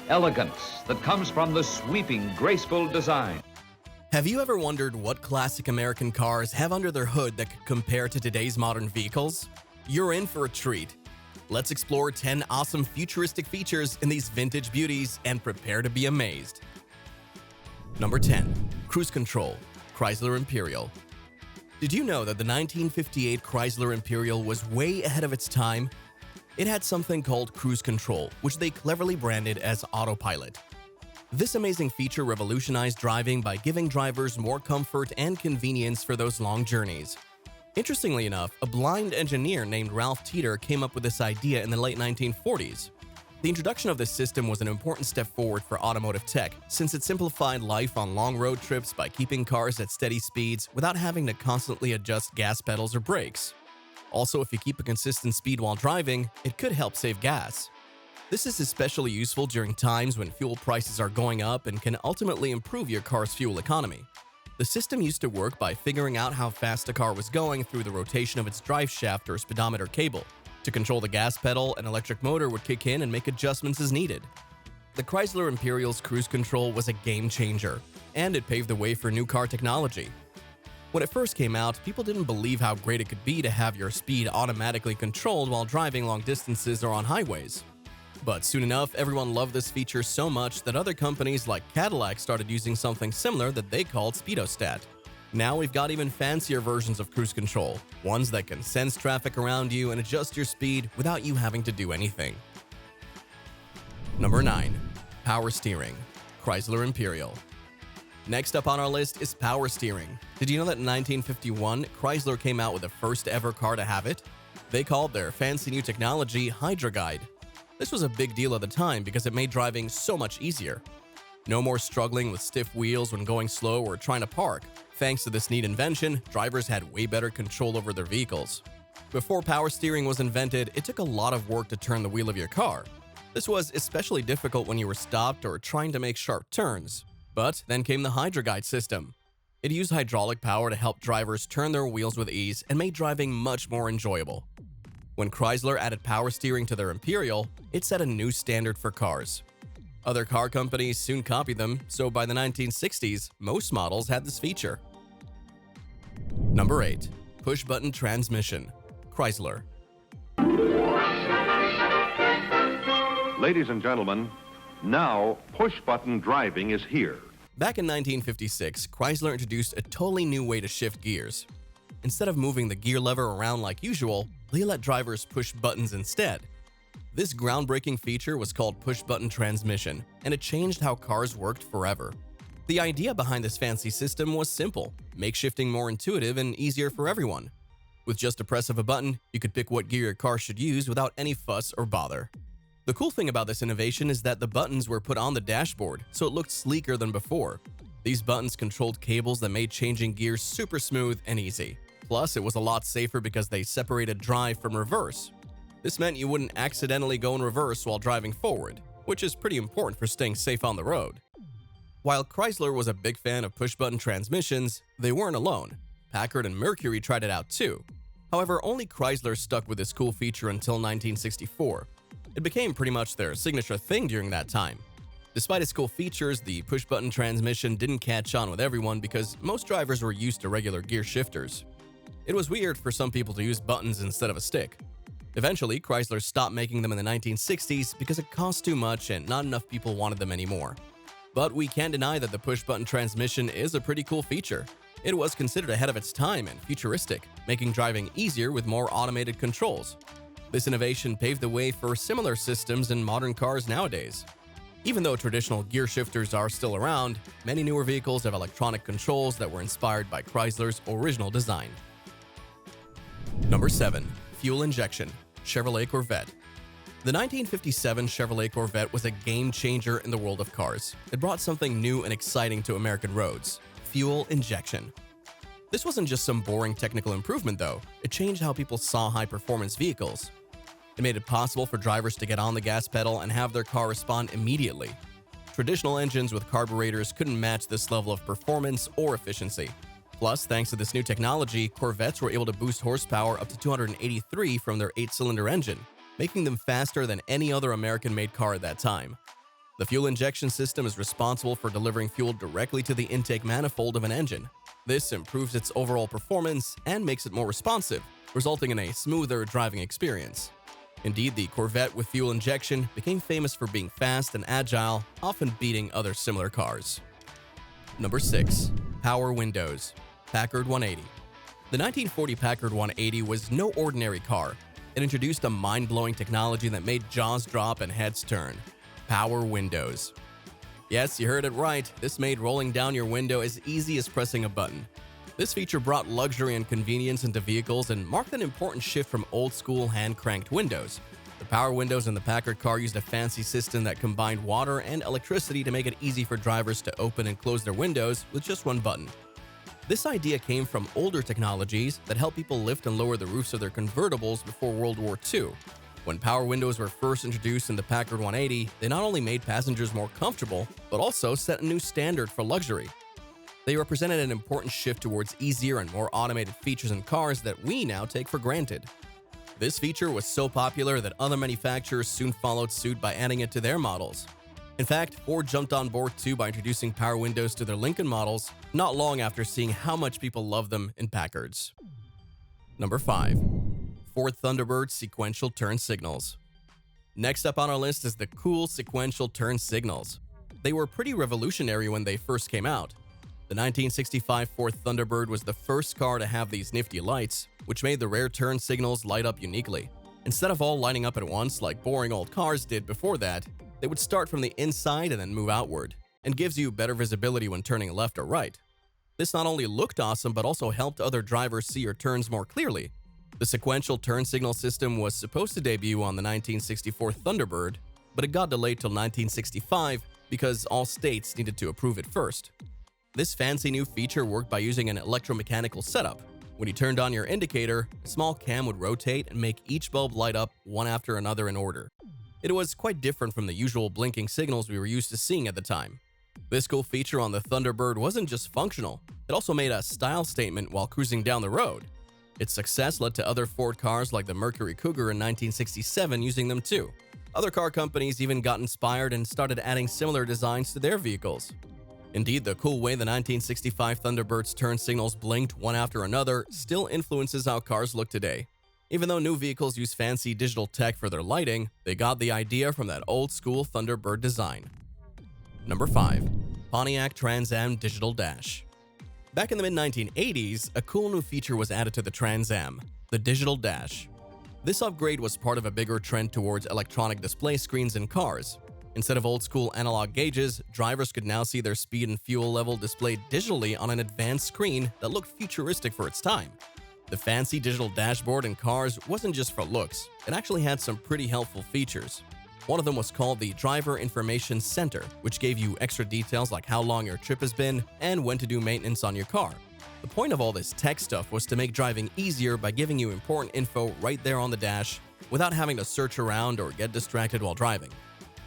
elegance that comes from the sweeping, graceful design. Have you ever wondered what classic American cars have under their hood that could compare to today's modern vehicles? You're in for a treat. Let's explore 10 awesome futuristic features in these vintage beauties and prepare to be amazed. Number 10. Cruise Control, Chrysler Imperial. Did you know that the 1958 Chrysler Imperial was way ahead of its time? It had something called cruise control, which they cleverly branded as autopilot. This amazing feature revolutionized driving by giving drivers more comfort and convenience for those long journeys. Interestingly enough, a blind engineer named Ralph Teeter came up with this idea in the late 1940s. The introduction of this system was an important step forward for automotive tech, since it simplified life on long road trips by keeping cars at steady speeds without having to constantly adjust gas pedals or brakes. Also, if you keep a consistent speed while driving, it could help save gas. This is especially useful during times when fuel prices are going up and can ultimately improve your car's fuel economy. The system used to work by figuring out how fast a car was going through the rotation of its drive shaft or speedometer cable. To control the gas pedal, an electric motor would kick in and make adjustments as needed. The Chrysler Imperial's cruise control was a game changer, and it paved the way for new car technology. When it first came out, people didn't believe how great it could be to have your speed automatically controlled while driving long distances or on highways. But soon enough, everyone loved this feature so much that other companies like Cadillac started using something similar that they called Speedostat. Now we've got even fancier versions of cruise control, ones that can sense traffic around you and adjust your speed without you having to do anything. Number 9. Power Steering, Chrysler Imperial. Next up on our list is power steering. Did you know that in 1951, Chrysler came out with the first ever car to have it? They called their fancy new technology HydroGuide. This was a big deal at the time because it made driving so much easier. No more struggling with stiff wheels when going slow or trying to park. Thanks to this neat invention, drivers had way better control over their vehicles. Before power steering was invented, it took a lot of work to turn the wheel of your car. This was especially difficult when you were stopped or trying to make sharp turns. But then came the HydroGuide system. It used hydraulic power to help drivers turn their wheels with ease and made driving much more enjoyable. When Chrysler added power steering to their Imperial, it set a new standard for cars. Other car companies soon copied them, so by the 1960s, most models had this feature. Number 8. Push-button transmission, Chrysler. Ladies and gentlemen, now push-button driving is here. Back in 1956, Chrysler introduced a totally new way to shift gears. Instead of moving the gear lever around like usual, they let drivers push buttons instead. This groundbreaking feature was called push-button transmission, and it changed how cars worked forever. The idea behind this fancy system was simple: make shifting more intuitive and easier for everyone. With just a press of a button, you could pick what gear your car should use without any fuss or bother. The cool thing about this innovation is that the buttons were put on the dashboard, so it looked sleeker than before. These buttons controlled cables that made changing gears super smooth and easy. Plus, it was a lot safer because they separated drive from reverse. This meant you wouldn't accidentally go in reverse while driving forward, which is pretty important for staying safe on the road. While Chrysler was a big fan of push-button transmissions, they weren't alone. Packard and Mercury tried it out too. However, only Chrysler stuck with this cool feature until 1964. It became pretty much their signature thing during that time. Despite its cool features, the push-button transmission didn't catch on with everyone because most drivers were used to regular gear shifters. It was weird for some people to use buttons instead of a stick. Eventually, Chrysler stopped making them in the 1960s because it cost too much and not enough people wanted them anymore. But we can't deny that the push-button transmission is a pretty cool feature. It was considered ahead of its time and futuristic, making driving easier with more automated controls. This innovation paved the way for similar systems in modern cars nowadays. Even though traditional gear shifters are still around, many newer vehicles have electronic controls that were inspired by Chrysler's original design. Number 7. Fuel injection, Chevrolet Corvette. The 1957 Chevrolet Corvette was a game changer in the world of cars. It brought something new and exciting to American roads: fuel injection. This wasn't just some boring technical improvement though, it changed how people saw high-performance vehicles. It made it possible for drivers to get on the gas pedal and have their car respond immediately. Traditional engines with carburetors couldn't match this level of performance or efficiency. Plus, thanks to this new technology, Corvettes were able to boost horsepower up to 283 from their 8-cylinder engine, making them faster than any other American-made car at that time. The fuel injection system is responsible for delivering fuel directly to the intake manifold of an engine. This improves its overall performance and makes it more responsive, resulting in a smoother driving experience. Indeed, the Corvette with fuel injection became famous for being fast and agile, often beating other similar cars. Number 6. Power windows. Packard 180. The 1940 Packard 180 was no ordinary car. It introduced a mind-blowing technology that made jaws drop and heads turn. Power windows. Yes, you heard it right. This made rolling down your window as easy as pressing a button. This feature brought luxury and convenience into vehicles and marked an important shift from old-school hand-cranked windows. The power windows in the Packard car used a fancy system that combined water and electricity to make it easy for drivers to open and close their windows with just one button. This idea came from older technologies that helped people lift and lower the roofs of their convertibles before World War II. When power windows were first introduced in the Packard 180, they not only made passengers more comfortable, but also set a new standard for luxury. They represented an important shift towards easier and more automated features in cars that we now take for granted. This feature was so popular that other manufacturers soon followed suit by adding it to their models. In fact, Ford jumped on board too by introducing power windows to their Lincoln models, not long after seeing how much people love them in Packards. Number 5. Ford Thunderbird Sequential Turn Signals. Next up on our list is the cool sequential turn signals. They were pretty revolutionary when they first came out. The 1965 Ford Thunderbird was the first car to have these nifty lights, which made the rear turn signals light up uniquely. Instead of all lighting up at once like boring old cars did before that, they would start from the inside and then move outward, and gives you better visibility when turning left or right. This not only looked awesome but also helped other drivers see your turns more clearly. The sequential turn signal system was supposed to debut on the 1964 Thunderbird, but it got delayed till 1965 because all states needed to approve it first. This fancy new feature worked by using an electromechanical setup. When you turned on your indicator, a small cam would rotate and make each bulb light up one after another in order. It was quite different from the usual blinking signals we were used to seeing at the time. This cool feature on the Thunderbird wasn't just functional, it also made a style statement while cruising down the road. Its success led to other Ford cars like the Mercury Cougar in 1967 using them too. Other car companies even got inspired and started adding similar designs to their vehicles. Indeed, the cool way the 1965 Thunderbird's turn signals blinked one after another still influences how cars look today. Even though new vehicles use fancy digital tech for their lighting, they got the idea from that old-school Thunderbird design. Number 5. Pontiac Trans Am Digital Dash. Back in the mid-1980s, a cool new feature was added to the Trans Am, the Digital Dash. This upgrade was part of a bigger trend towards electronic display screens in cars. Instead of old-school analog gauges, drivers could now see their speed and fuel level displayed digitally on an advanced screen that looked futuristic for its time. The fancy digital dashboard in cars wasn't just for looks, it actually had some pretty helpful features. One of them was called the Driver Information Center, which gave you extra details like how long your trip has been and when to do maintenance on your car. The point of all this tech stuff was to make driving easier by giving you important info right there on the dash without having to search around or get distracted while driving.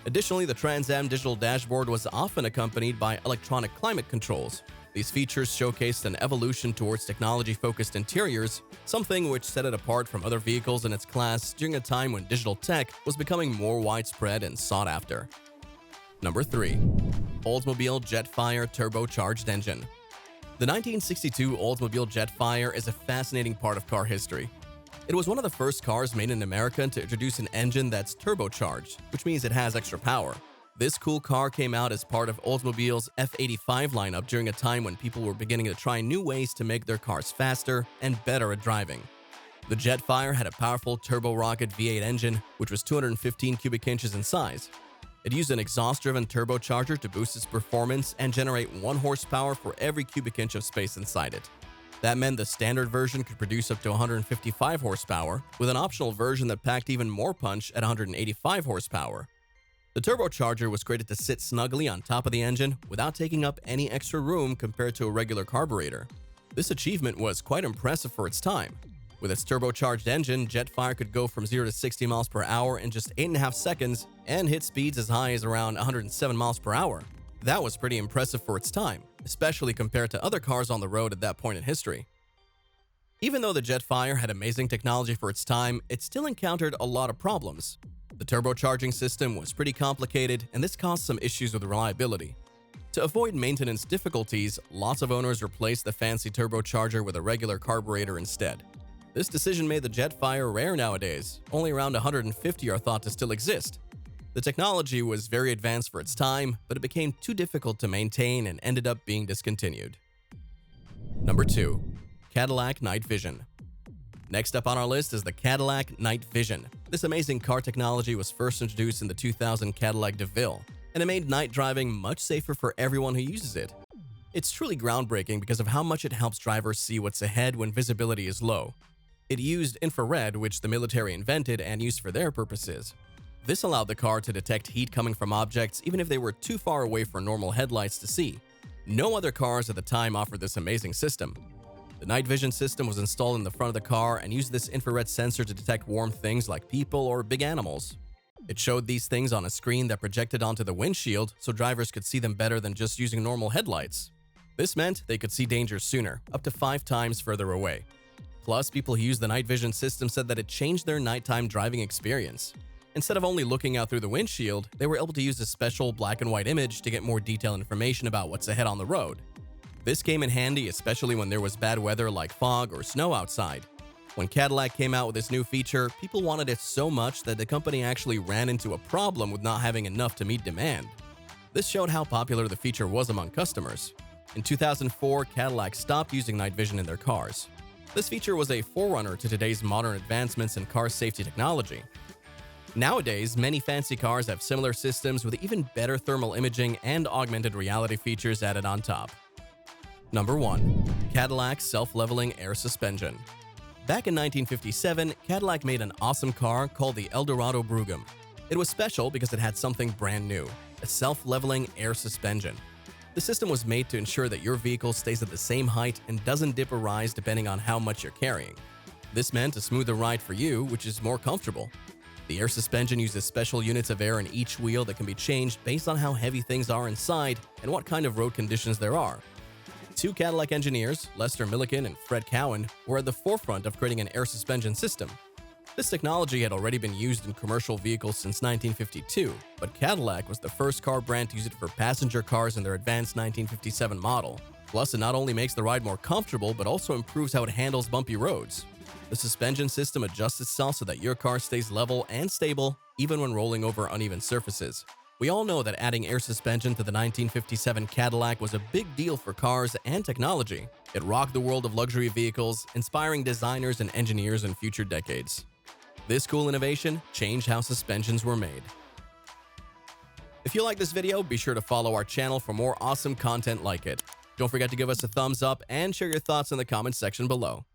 Additionally, the Trans Am digital dashboard was often accompanied by electronic climate controls. These features showcased an evolution towards technology-focused interiors, something which set it apart from other vehicles in its class during a time when digital tech was becoming more widespread and sought after. Number 3. Oldsmobile Jetfire Turbocharged Engine. The 1962 Oldsmobile Jetfire is a fascinating part of car history. It was one of the first cars made in America to introduce an engine that's turbocharged, which means it has extra power. This cool car came out as part of Oldsmobile's F85 lineup during a time when people were beginning to try new ways to make their cars faster and better at driving. The Jetfire had a powerful turbo-rocket V8 engine, which was 215 cubic inches in size. It used an exhaust-driven turbocharger to boost its performance and generate 1 horsepower for every cubic inch of space inside it. That meant the standard version could produce up to 155 horsepower, with an optional version that packed even more punch at 185 horsepower. The turbocharger was created to sit snugly on top of the engine without taking up any extra room compared to a regular carburetor. This achievement was quite impressive for its time. With its turbocharged engine, Jetfire could go from 0 to 60 miles per hour in just 8.5 seconds and hit speeds as high as around 107 miles per hour. That was pretty impressive for its time, especially compared to other cars on the road at that point in history. Even though the Jetfire had amazing technology for its time, it still encountered a lot of problems. The turbocharging system was pretty complicated, and this caused some issues with reliability. To avoid maintenance difficulties, lots of owners replaced the fancy turbocharger with a regular carburetor instead. This decision made the Jetfire rare nowadays. Only around 150 are thought to still exist. The technology was very advanced for its time, but it became too difficult to maintain and ended up being discontinued. Number 2. Cadillac Night Vision. Next up on our list is the Cadillac Night Vision. This amazing car technology was first introduced in the 2000 Cadillac DeVille, and it made night driving much safer for everyone who uses it. It's truly groundbreaking because of how much it helps drivers see what's ahead when visibility is low. It used infrared, which the military invented and used for their purposes. This allowed the car to detect heat coming from objects even if they were too far away for normal headlights to see. No other cars at the time offered this amazing system. The night vision system was installed in the front of the car and used this infrared sensor to detect warm things like people or big animals. It showed these things on a screen that projected onto the windshield so drivers could see them better than just using normal headlights. This meant they could see dangers sooner, up to 5 times further away. Plus, people who used the night vision system said that it changed their nighttime driving experience. Instead of only looking out through the windshield, they were able to use a special black and white image to get more detailed information about what's ahead on the road. This came in handy especially when there was bad weather like fog or snow outside. When Cadillac came out with this new feature, people wanted it so much that the company actually ran into a problem with not having enough to meet demand. This showed how popular the feature was among customers. In 2004, Cadillac stopped using night vision in their cars. This feature was a forerunner to today's modern advancements in car safety technology. Nowadays, many fancy cars have similar systems with even better thermal imaging and augmented reality features added on top. Number 1. Cadillac Self-Leveling Air Suspension. Back in 1957, Cadillac made an awesome car called the Eldorado Brugum. It was special because it had something brand new, a self-leveling air suspension. The system was made to ensure that your vehicle stays at the same height and doesn't dip or rise depending on how much you're carrying. This meant a smoother ride for you, which is more comfortable. The air suspension uses special units of air in each wheel that can be changed based on how heavy things are inside and what kind of road conditions there are. 2 Cadillac engineers, Lester Milliken and Fred Cowan, were at the forefront of creating an air suspension system. This technology had already been used in commercial vehicles since 1952, but Cadillac was the first car brand to use it for passenger cars in their advanced 1957 model. Plus, it not only makes the ride more comfortable, but also improves how it handles bumpy roads. The suspension system adjusts itself so that your car stays level and stable, even when rolling over uneven surfaces. We all know that adding air suspension to the 1957 Cadillac was a big deal for cars and technology. It rocked the world of luxury vehicles, inspiring designers and engineers in future decades. This cool innovation changed how suspensions were made. If you like this video, be sure to follow our channel for more awesome content like it. Don't forget to give us a thumbs up and share your thoughts in the comments section below.